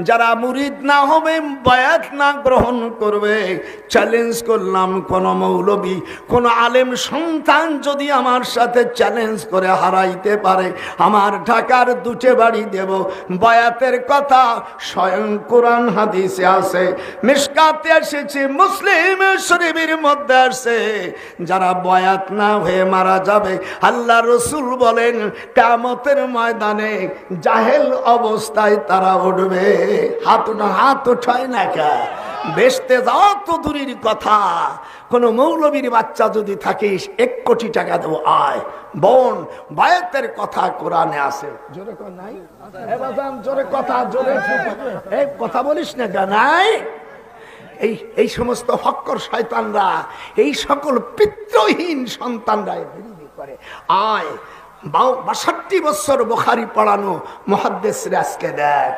যারা মুরিদ না হবে, বায়াত না গ্রহণ করবে, চ্যালেঞ্জ করলাম কোন মৌলবী, কোন আলেম সন্তান যদি আমার সাথে চ্যালেঞ্জ করে হারাইতে পারে, আমার ঢাকার দুটে বাড়ি দেব। বায়াতের কথা স্বয়ং কোরআন হাদিসে আছে, মিশকাতে এসেছে, মুসলিম শরীফের মধ্যে আছে। যারা বায়াত না হয়ে মারা যাবে, আল্লাহ রসুল বলেন কিয়ামতের ময়দানে জাহেল অবস্থায় তারা উঠবে। হাত উঠায় না কে? বেচতে যাও তো দূরের কথা, কোন মৌলবীর বাচ্চা যদি থাকিস 1 কোটি টাকা দেবো, আয় বোন। বায়াতের কথা কোরআনে আছে। জোরে কথা নাই? জোরে কথা, জোরে কথা বলিস না কেন? নাই? এই সমস্ত ফক্কর শয়তানরা, এই সকল পিতৃহীন সন্তানরা করে। আয় 62 বছর বুখারী পড়ানো মুহাদ্দিসরা আজকে দেখ